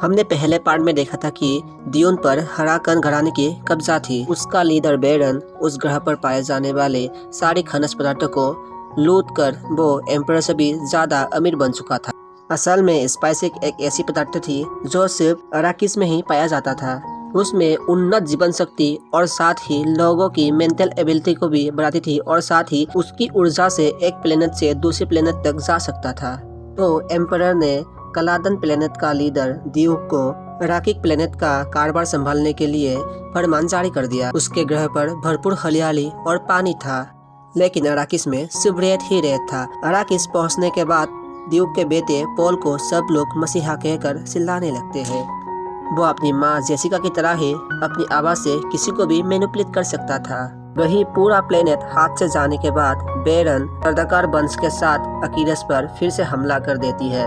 हमने पहले पार्ट में देखा था कि डियोन पर हराकन घराने की कब्जा थी। उसका लीडर बेरन उस ग्रह पर पाए जाने वाले सारे खनिज पदार्थों को लूट कर वो एम्परर से भी ज्यादा अमीर बन चुका था। असल में स्पाइस एक ऐसी पदार्थ थी जो सिर्फ अराकिस में ही पाया जाता था। उसमें उन्नत जीवन शक्ति और साथ ही लोगों की मेंटल एबिलिटी को भी बढ़ाती थी और साथ ही उसकी ऊर्जा से एक प्लेनेट से दूसरे प्लेनेट तक जा सकता था। तो एम्परर ने कलादन प्लेनेट का लीडर ड्यूक को अराकिक प्लेनेट का कारोबार संभालने के लिए फरमान जारी कर दिया। उसके ग्रह पर भरपूर हरियाली और पानी था, लेकिन अराकिस में सिर्फ रेत ही रेत था। अराकिस पहुंचने के बाद ड्यूक के बेटे पॉल को सब लोग मसीहा कहकर चिल्लाने लगते हैं। वो अपनी माँ जेसिका की तरह ही अपनी आवाज से किसी को भी मैनिपुलेट कर सकता था। वही पूरा प्लेनेट हाथ से जाने के बाद बेरन अर्धकार वंश के साथ अकीरस पर फिर से हमला कर देती है।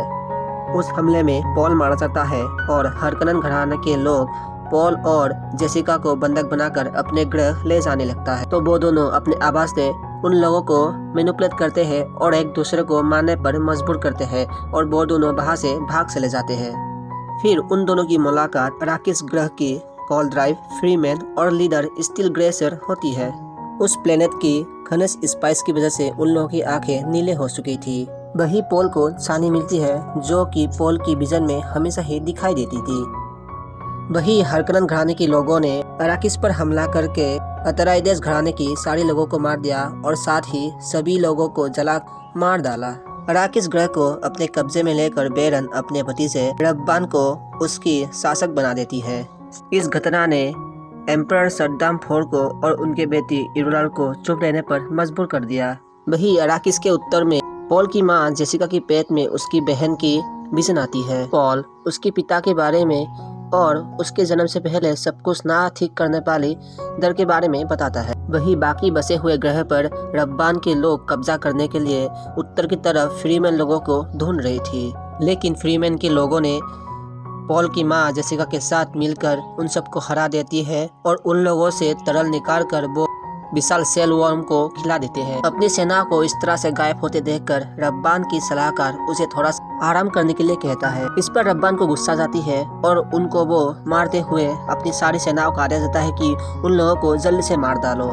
उस हमले में पॉल मारा जाता है और हरकनन घराने के लोग पॉल और जेसिका को बंधक बनाकर अपने ग्रह ले जाने लगता है। तो वो दोनों अपने आवाज से उन लोगों को मैनिपुलेट करते हैं और एक दूसरे को मारने पर मजबूर करते हैं और वो दोनों वहां से भाग चले जाते हैं। फिर उन दोनों की मुलाकात अराकिस ग्रह की पॉल ड्राइव, फ्रीमैन और लीडर स्टील ग्रेसर होती है। उस प्लेनेट की खनिज स्पाइस की वजह से उन लोगों की आंखें नीले हो चुकी थी। वही पॉल को सानी मिलती है जो कि पॉल की विजन में हमेशा ही दिखाई देती थी। वही हरकनन घराने के लोगों ने अराकिस पर हमला करके अतराइडेस घराने की सारे लोगों को मार दिया और साथ ही सभी लोगों को जला मार डाला। अराकिस ग्रह को अपने कब्जे में लेकर बेरन अपने भतीजे रब्बान को उसकी शासक बना देती है। इस घटना ने एम्परर सद्दाम IV को और उनके बेटी इरुलाल को चुप रहने पर मजबूर कर दिया। वही अराकिस के उत्तर में पॉल की मां जेसिका की पेट में उसकी बहन की विजन आती है। पॉल उसके पिता के बारे में और उसके जन्म से पहले सब कुछ ना ठीक करने वाली दर के बारे में बताता है। वही बाकी बसे हुए ग्रह पर रब्बान के लोग कब्जा करने के लिए उत्तर की तरफ फ्रीमैन लोगों को ढूंढ रही थी, लेकिन फ्रीमैन के लोगों ने पॉल की मां जेसिका के साथ मिलकर उन सबको हरा देती है और उन लोगों से तरल निकाल कर वो विशाल सेल वर्म को खिला देते हैं। अपनी सेना को इस तरह से गायब होते देखकर रब्बान की सलाहकार उसे थोड़ा आराम करने के लिए कहता है। इस पर रब्बान को गुस्सा जाती है और उनको वो मारते हुए अपनी सारी सेनाओं को आदेश देता है कि उन लोगों को जल्दी से मार डालो।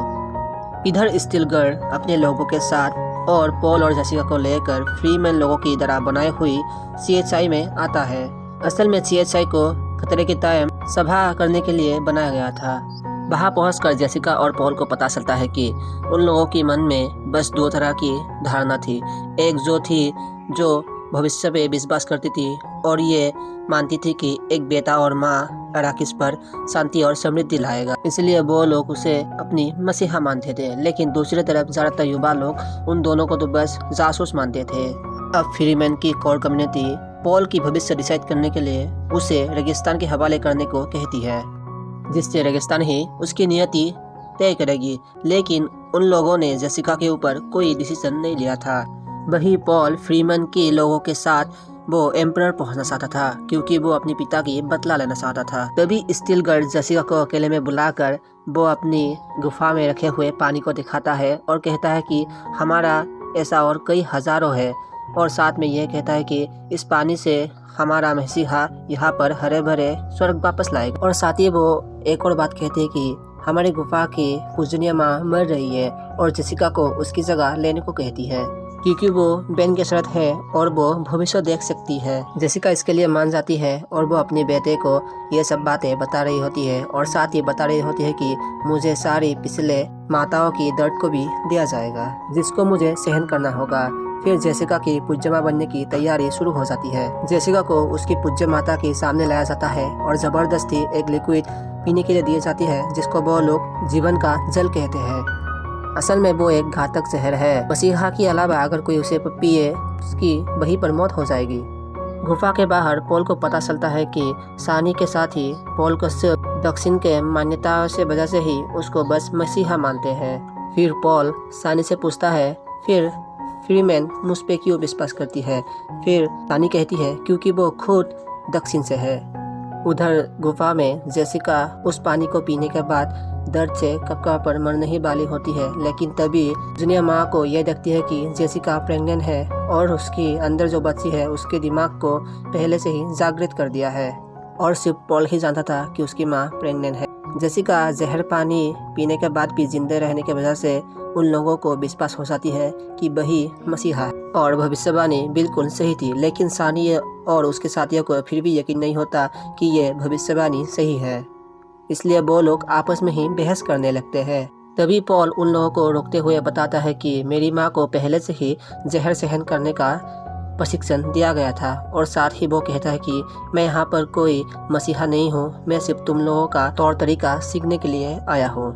इधर स्टीलगर्ड अपने लोगों के साथ और पॉल और जेसिका को लेकर फ्रीमैन लोगों की तरह बनाई हुई CHI में आता है। असल में CHI को खतरे के टाइम सभा करने के लिए बनाया गया था। वहां पहुंचकर जेसिका और पॉल को पता चलता है कि उन लोगों के मन में बस दो तरह की धारणा थी। एक जो थी जो भविष्य पे विश्वास करती थी और ये मानती थी कि एक बेटा और माँ अराकिस पर शांति और समृद्धि लाएगा, इसलिए वो लोग उसे अपनी मसीहा मानते थे। लेकिन दूसरी तरफ ज्यादातर युवा लोग उन दोनों को तो बस जासूस मानते थे। अब फ्रीमैन की कोर कम्युनिटी पॉल की भविष्य डिसाइड करने के लिए उसे रेगिस्तान के हवाले करने को कहती है, जिससे रेगिस्तान ही उसकी नियति तय करेगी। लेकिन उन लोगों ने जेसिका के ऊपर कोई डिसीजन नहीं लिया था। वही पॉल फ्रीमैन के लोगों के साथ वो एम्परर पहुंचना चाहता था क्योंकि वो अपने पिता की बदला लेना चाहता था। तभी स्टीलगर्ड जेसिका को अकेले में बुलाकर वो अपनी गुफा में रखे हुए पानी को दिखाता है और कहता है कि हमारा ऐसा और कई हजारों है, और साथ में यह कहता है कि इस पानी से हमारा मसीहा यहाँ पर हरे भरे स्वर्ग वापस लाएगा। और साथ ही वो एक और बात कहते हैं कि हमारी गुफा की पूजनीय माँ मर रही है और जेसिका को उसकी जगह लेने को कहती है क्योंकि वो बेन के साथ है और वो भविष्य देख सकती है। जेसिका इसके लिए मान जाती है और वो अपने बेटे को ये सब बातें बता रही होती है और साथ ही बता रही होती है कि मुझे सारी पिछले माताओं की दर्द को भी दिया जाएगा जिसको मुझे सहन करना होगा। फिर जेसिका की पूज्य माँ बनने की तैयारी शुरू हो जाती है। जेसिका को उसकी पूज्य माता के सामने लाया जाता है और जबरदस्ती एक लिक्विड पीने के लिए दी जाती है जिसको वो लोग जीवन का जल कहते हैं। असल में वो एक घातक जहर है। मसीहा के अलावा अगर कोई उसे पिए उसकी वहीं पर मौत हो जाएगी। गुफा के बाहर पॉल को पता चलता है कि सानी के साथ ही पॉल को सिर्फ दक्षिण के मान्यताओं से वजह से ही उसको बस मसीहा मानते हैं। फिर पॉल सानी से पूछता है फिर फ्रीमैन मुझ पे क्यों विश्वास करती है। फिर सानी कहती है क्योंकि वो खुद दक्षिण से है। उधर गुफा में जेसिका उस पानी को पीने के बाद दर्द से कपका पर मरने ही वाली होती है, लेकिन तभी जुनिया माँ को यह देखती है कि जेसिका प्रेग्नेंट है और उसके अंदर जो बच्ची है उसके दिमाग को पहले से ही जागृत कर दिया है। और सिर्फ पॉल ही जानता था कि उसकी माँ प्रेग्नेंट है। जेसिका जहर पानी पीने के बाद भी जिंदे रहने की वजह से उन लोगों को विश्वास हो जाती है कि वही मसीहा है और भविष्यवाणी बिल्कुल सही थी। लेकिन सानी और उसके साथियों को फिर भी यकीन नहीं होता कि ये भविष्यवाणी सही है, इसलिए वो लोग आपस में ही बहस करने लगते हैं। तभी पॉल उन लोगों को रोकते हुए बताता है कि मेरी माँ को पहले से ही जहर सहन करने का प्रशिक्षण दिया गया था, और साथ ही वो कहता है कि मैं यहाँ पर कोई मसीहा नहीं हूँ, मैं सिर्फ तुम लोगों का तौर तरीका सीखने के लिए आया हूँ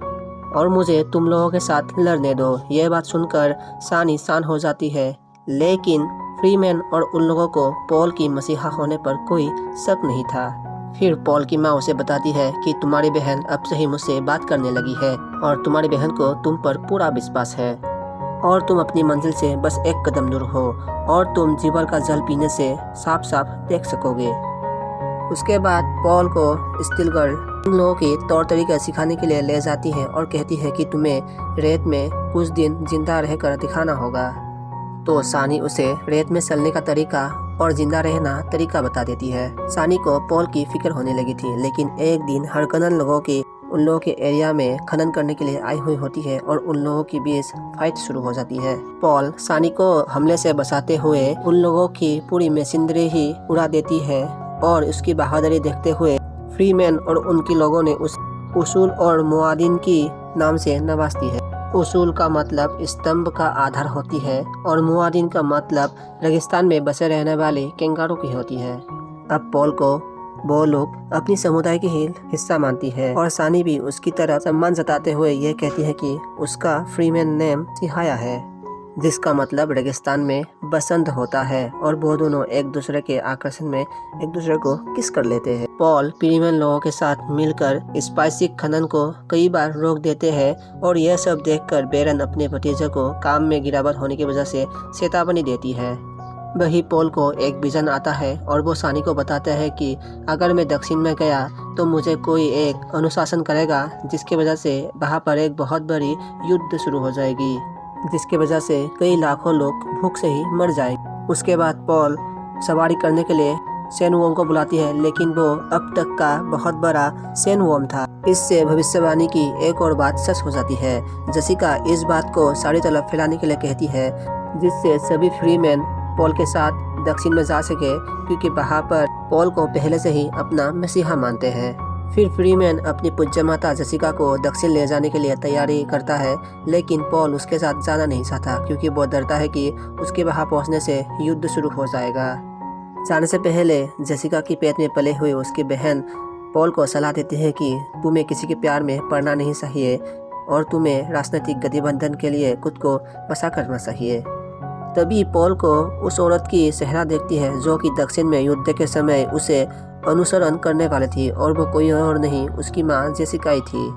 और मुझे तुम लोगों के साथ लड़ने दो। यह बात सुनकर सानी शांत हो जाती है, लेकिन फ्रीमैन और उन लोगों को पॉल की मसीहा होने पर कोई शक नहीं था। फिर पॉल की माँ उसे बताती है कि तुम्हारी बहन अब से ही मुझसे बात करने लगी है और तुम्हारी बहन को तुम पर पूरा विश्वास है और तुम अपनी मंजिल से बस एक कदम दूर हो और तुम जीवन का जल पीने से साफ साफ देख सकोगे। उसके बाद पॉल को स्टील गर्ल उन लोगों के तौर तरीके सिखाने के लिए ले जाती है और कहती है कि तुम्हें रेत में कुछ दिन जिंदा रहकर दिखाना होगा। तो सानी उसे रेत में चलने का तरीका और जिंदा रहना तरीका बता देती है। सानी को पॉल की फिक्र होने लगी थी, लेकिन एक दिन हरकनन लोगों की उन लोगों के एरिया में खनन करने के लिए आई हुई होती है और उन लोगों के बीच फाइट शुरू हो जाती है। पॉल सानी को हमले से बचाते हुए उन लोगों की पूरी मशीनरी ही उड़ा देती है और उसकी बहादुरी देखते हुए फ्रीमैन और उनके लोगों ने उस उसूल और मुआदिन की नाम से नवाजती है। उसूल का मतलब स्तंभ का आधार होती है और मुआदिन का मतलब रेगिस्तान में बसे रहने वाले कैंगारू की होती है। अब पॉल को वो लोग अपनी समुदाय की ही हिस्सा मानती है और सानी भी उसकी तरफ सम्मान जताते हुए ये कहती है कि उसका फ्रीमैन नेम सिहाया है, जिसका मतलब रेगिस्तान में बसंत होता है, और वो दोनों एक दूसरे के आकर्षण में एक दूसरे को किस कर लेते हैं। पॉल फ्रीमैन लोगों के साथ मिलकर स्पाइसी खनन को कई बार रोक देते हैं और यह सब देखकर बेरन अपने भतीजे को काम में गिरावट होने की वजह से चेतावनी देती है। वही पॉल को एक विजन आता है और वो सानी को बताता है कि अगर मैं दक्षिण में गया तो मुझे कोई एक अनुशासन करेगा, जिसकी वजह से वहाँ पर एक बहुत बड़ी युद्ध शुरू हो जाएगी, जिसकी वजह से कई लाखों लोग भूख से ही मर जाएंगे। उसके बाद पॉल सवारी करने के लिए सेनवोम को बुलाती है, लेकिन वो अब तक का बहुत बड़ा सेनवोम था। इससे भविष्यवाणी की एक और बात सच हो जाती है। जेसिका इस बात को सारी तरफ फैलाने के लिए कहती है, जिससे सभी फ्रीमैन पॉल के साथ दक्षिण में जा सके, क्योंकि वहाँ पर पॉल को पहले से ही अपना मसीहा मानते हैं। फिर फ्रीमैन अपनी पूज्य माता जेसिका को दक्षिण ले जाने के लिए तैयारी करता है, लेकिन पॉल उसके साथ जाना नहीं चाहता क्योंकि वो डरता है कि उसके वहाँ पहुँचने से युद्ध शुरू हो जाएगा। जाने से पहले जेसिका की पेट में पले हुए उसकी बहन पॉल को सलाह देती है कि तुम्हें किसी के प्यार में पड़ना नहीं चाहिए और तुम्हें राजनीतिक गठबंधन के लिए खुद को बचा करना चाहिए। तभी पॉल को उस औरत की चेहरा देखती है जो कि दक्षिण में युद्ध के समय उसे अनुसरण करने वाली थी, और वो कोई और नहीं उसकी माँ जेसिका ही थी।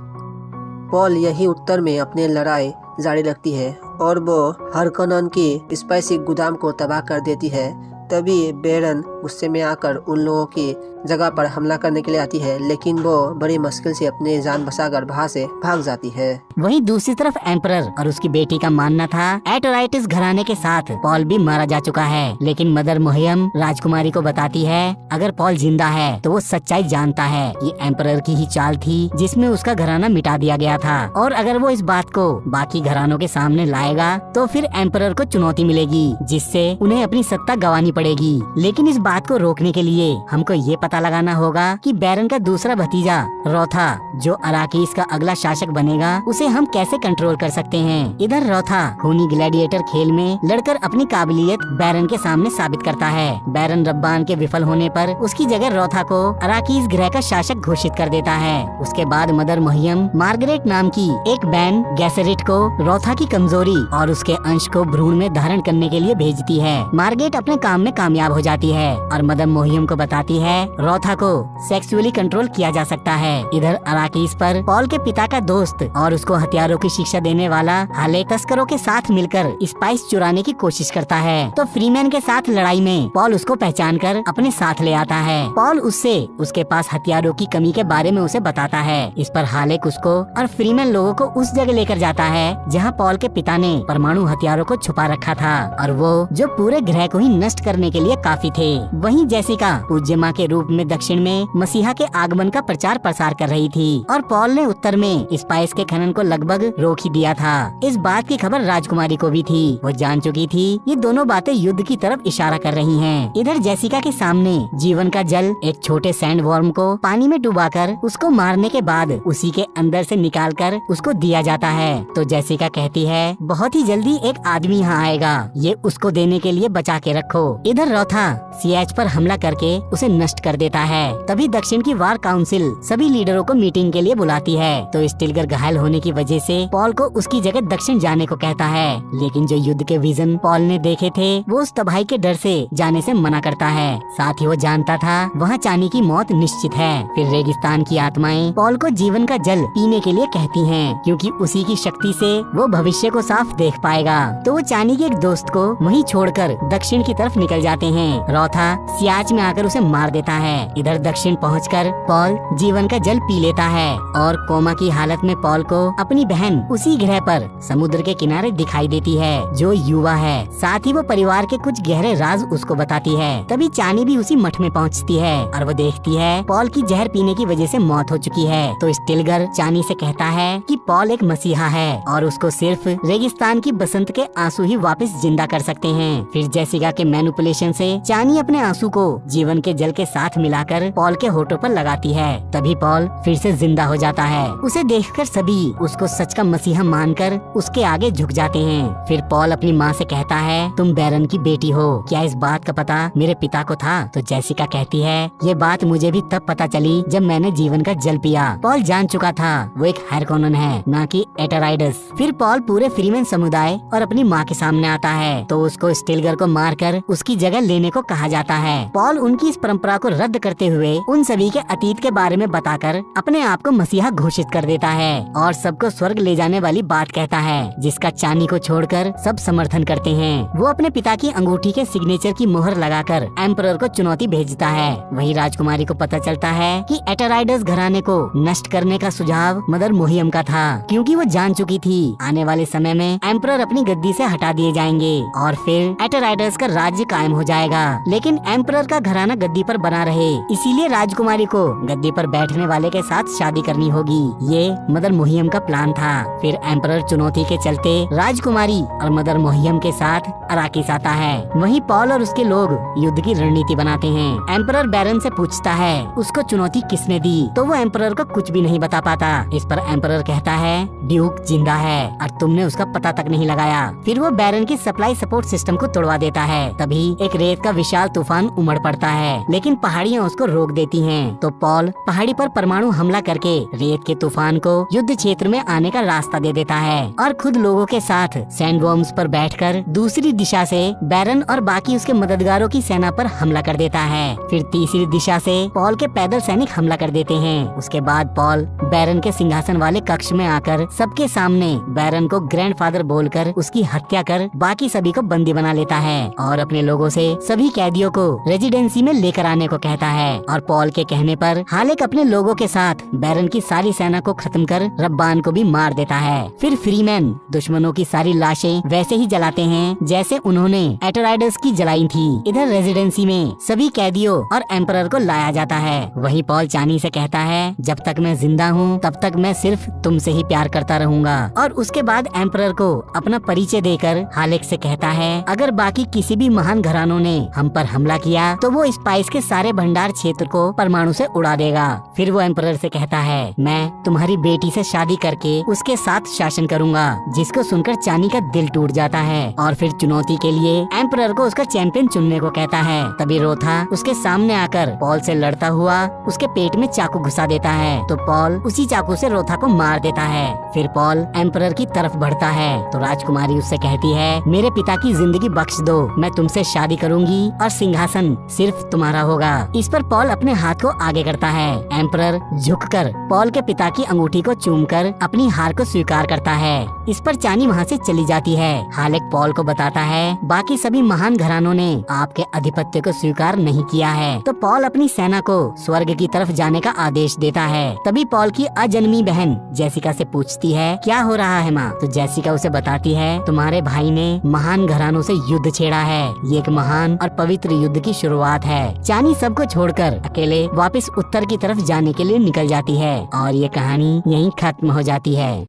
पॉल यही उत्तर में अपनी लड़ाई जारी रखती है और वो हरकनन की स्पाइसी गोदाम को तबाह कर देती है। तभी बेरन गुस्से में आकर उन लोगों की जगह पर हमला करने के लिए आती है, लेकिन वो बड़ी मुश्किल से अपनी जान बचाकर वहाँ से भाग जाती है। वहीं दूसरी तरफ एम्परर और उसकी बेटी का मानना था एटोराइटिस घराने के साथ पॉल भी मारा जा चुका है, लेकिन मदर मोहियम राजकुमारी को बताती है अगर पॉल जिंदा है तो वो सच्चाई जानता है। ये एम्परर की ही चाल थी जिसमें उसका घराना मिटा दिया गया था, और अगर वो इस बात को बाकी घरानों के सामने लाएगा तो फिर एम्परर को चुनौती मिलेगी, जिससे उन्हें अपनी सत्ता गंवानी पड़ेगी। लेकिन इस बात को रोकने के लिए हमको ये पता लगाना होगा कि बैरन का दूसरा भतीजा रोथा, जो अराकीस का अगला शासक बनेगा, उसे हम कैसे कंट्रोल कर सकते हैं। इधर रोथा खूनी ग्लैडिएटर खेल में लड़कर अपनी काबिलियत बैरन के सामने साबित करता है। बैरन रब्बान के विफल होने पर उसकी जगह रोथा को अराकीस ग्रह का शासक घोषित कर देता है। उसके बाद मदर मोहियम मार्गरेट नाम की एक बैन गैसेरिट को रोथा की कमजोरी और उसके अंश को भ्रूण में धारण करने के लिए भेजती है। मार्गरेट अपने काम में कामयाब हो जाती है और मदर मोहियम को बताती है रोथा को सेक्सुअली कंट्रोल किया जा सकता है। इधर अराकीस पर पॉल के पिता का दोस्त और उसको हथियारों की शिक्षा देने वाला हाले तस्करों के साथ मिलकर स्पाइस चुराने की कोशिश करता है, तो फ्रीमैन के साथ लड़ाई में पॉल उसको पहचान कर अपने साथ ले आता है। पॉल उससे उसके पास हथियारों की कमी के बारे में उसे बताता है। इस पर हालेक उसको और फ्रीमैन लोगों को उस जगह लेकर जाता है जहाँ पॉल के पिता ने परमाणु हथियारों को छुपा रखा था, और वो जो पूरे ग्रह को ही नष्ट कर करने के लिए काफी थे। वहीं जेसिका पूज्य माँ के रूप में दक्षिण में मसीहा के आगमन का प्रचार प्रसार कर रही थी और पॉल ने उत्तर में स्पाइस के खनन को लगभग रोक ही दिया था। इस बात की खबर राजकुमारी को भी थी। वो जान चुकी थी ये दोनों बातें युद्ध की तरफ इशारा कर रही हैं। इधर जेसिका के सामने जीवन का जल एक छोटे सैंड वॉर्म को पानी में डुबाकर उसको मारने के बाद उसी के अंदर से निकालकर उसको दिया जाता है। तो जेसिका कहती है बहुत ही जल्दी एक आदमी यहाँ आएगा, ये उसको देने के लिए बचा के रखो। इधर रोथा सीएच पर हमला करके उसे नष्ट कर देता है। तभी दक्षिण की वार काउंसिल सभी लीडरों को मीटिंग के लिए बुलाती है। तो स्टिलगर घायल होने की वजह से पॉल को उसकी जगह दक्षिण जाने को कहता है, लेकिन जो युद्ध के विजन पॉल ने देखे थे वो उस तबाही के डर से जाने से मना करता है। साथ ही वो जानता था वहाँ चानी की मौत निश्चित है। फिर रेगिस्तान की आत्माएं पॉल को जीवन का जल पीने के लिए कहती हैं, क्योंकि उसी की शक्ति से वो भविष्य को साफ देख पाएगा। तो वो चानी के एक दोस्त को वहीं छोड़कर दक्षिण की तरफ निकल जाते हैं। रोथा सियाच में आकर उसे मार देता है। इधर दक्षिण पहुंचकर पॉल जीवन का जल पी लेता है और कोमा की हालत में पॉल को अपनी बहन उसी ग्रह पर समुद्र के किनारे दिखाई देती है जो युवा है। साथ ही वो परिवार के कुछ गहरे राज उसको बताती है। तभी चानी भी उसी मठ में पहुंचती है और वो देखती है पॉल की जहर पीने की वजह से मौत हो चुकी है। तो स्टिलगर चानी से कहता है कि पॉल एक मसीहा है और उसको सिर्फ रेगिस्तान की बसंत के आंसू ही वापस जिंदा कर सकते हैं। फिर जेसिका के मैनिपुलेशन से चानी अपने आंसू को जीवन के जल के साथ मिलाकर पॉल के होठों पर लगाती है। तभी पॉल फिर से जिंदा हो जाता है। उसे देखकर सभी उसको सच का मसीहा मानकर उसके आगे झुक जाते हैं। फिर पॉल अपनी माँ से कहता है तुम बैरन की बेटी हो, क्या इस बात का पता मेरे पिता को था? तो जेसिका कहती है ये बात मुझे भी तब पता चली जब मैंने जीवन का जल पिया। पॉल जान चुका था वो एक हारकोनन है, ना कि एटराइडस। फिर पॉल पूरे फ्रीमैन समुदाय और अपनी माँ के सामने आता है तो उसको स्टिलगर को मारकर उसकी जगह लेने को कहा जाता है। पॉल उनकी इस परंपरा को रद्द करते हुए उन सभी के अतीत के बारे में बताकर अपने आप को मसीहा घोषित कर देता है और सबको स्वर्ग ले जाने वाली बात कहता है, जिसका चानी को छोड़कर सब समर्थन करते हैं। वो अपने पिता की अंगूठी के सिग्नेचर की मोहर लगाकर एम्परर को चुनौती भेजता है। वहीं राजकुमारी को पता चलता है कि एटराइडस घराने को नष्ट करने का सुझाव मदर मोहियम का था, क्योंकि वो जान चुकी थी आने वाले समय में एम्परर अपनी गद्दी से हटा दिए जाएंगे और फिर एटराइडस का राज्य कायम हो जाएगा। लेकिन एम्परर का घराना गद्दी पर बना रहे, इसीलिए राजकुमारी को गद्दी पर बैठने वाले के साथ शादी करनी होगी। ये मदर मोहियम का प्लान था। फिर एम्परर चुनौती के चलते राजकुमारी और मदर मोहियम के साथ अराकिस आता है। वहीं पॉल और उसके लोग युद्ध की रणनीति बनाते हैं। एम्परर बैरन से पूछता है उसको चुनौती किसने दी, तो वो एम्परर को कुछ भी नहीं बता पाता। इस पर एम्परर कहता है ड्यूक जिंदा है और तुमने उसका पता तक नहीं लगाया। फिर वो बैरन की सप्लाई सपोर्ट सिस्टम को तोड़वा देता है। तभी एक रेत का विशाल तूफान उमड़ पड़ता है, लेकिन पहाड़ियाँ उसको रोक देती हैं। तो पॉल पहाड़ी पर परमाणु हमला करके रेत के तूफान को युद्ध क्षेत्र में आने का रास्ता दे देता है और खुद लोगों के साथ सैंडवर्म्स पर बैठकर दूसरी दिशा से बैरन और बाकी उसके मददगारों की सेना पर हमला कर देता है। फिर तीसरी दिशा से पॉल के पैदल सैनिक हमला कर देते हैं। उसके बाद पॉल बैरन के सिंहासन वाले कक्ष में आकर सबके सामने बैरन को ग्रैंडफादर बोलकर उसकी हत्या कर बाकी सभी को बंदी बना लेता है और अपने लोगों से सभी कैदियों को रेजिडेंसी में लेकर आने को कहता है। और पॉल के कहने पर हालेक अपने लोगों के साथ बैरन की सारी सेना को खत्म कर रब्बान को भी मार देता है। फिर फ्रीमैन दुश्मनों की सारी लाशें वैसे ही जलाते हैं जैसे उन्होंने एटराइडस की जलाई थी। इधर रेजिडेंसी में सभी कैदियों और एम्परर को लाया जाता है। वहीं पॉल चानी से कहता है जब तक मैं जिंदा हूँ तब तक मैं सिर्फ तुमसे ही प्यार करता रहूंगा। और उसके बाद एम्परर को अपना परिचय देकर हालेक से कहता है अगर बाकी किसी भी महान घरानों ने हम पर हमला किया तो वो स्पाइस के सारे भंडार क्षेत्र को परमाणु से उड़ा देगा। फिर वो एम्परर से कहता है मैं तुम्हारी बेटी से शादी करके उसके साथ शासन करूंगा, जिसको सुनकर चानी का दिल टूट जाता है और फिर चुनौती के लिए एम्परर को उसका चैंपियन चुनने को कहता है। तभी रोथा उसके सामने आकर पॉल से लड़ता हुआ उसके पेट में चाकू घुसा देता है तो पॉल उसी चाकू से रोथा को मार देता है। फिर पॉल एम्परर की तरफ बढ़ता है तो राजकुमारी उससे कहती है मेरे पिता की जिंदगी बख्श दो, मैं तुमसे शादी करूंगी और सिंहासन सिर्फ तुम्हारा होगा। इस पर पॉल अपने हाथ को आगे करता है। एम्परर झुककर पॉल के पिता की अंगूठी को चूमकर अपनी हार को स्वीकार करता है। इस पर चानी वहाँ से चली जाती है। हालेक पॉल को बताता है बाकी सभी महान घरानों ने आपके आधिपत्य को स्वीकार नहीं किया है, तो पॉल अपनी सेना को स्वर्ग की तरफ जाने का आदेश देता है। तभी पॉल की अजन्मी बहन जेसिका से पूछती है क्या हो रहा है माँ? तो जेसिका उसे बताती है तुम्हारे भाई ने महान घरानों से युद्ध छेड़ा है, ये एक महान और पवित्र युद्ध की शुरुआत है। चानी सबको छोड़कर अकेले वापस उत्तर की तरफ जाने के लिए निकल जाती है और ये कहानी यहीं खत्म हो जाती है।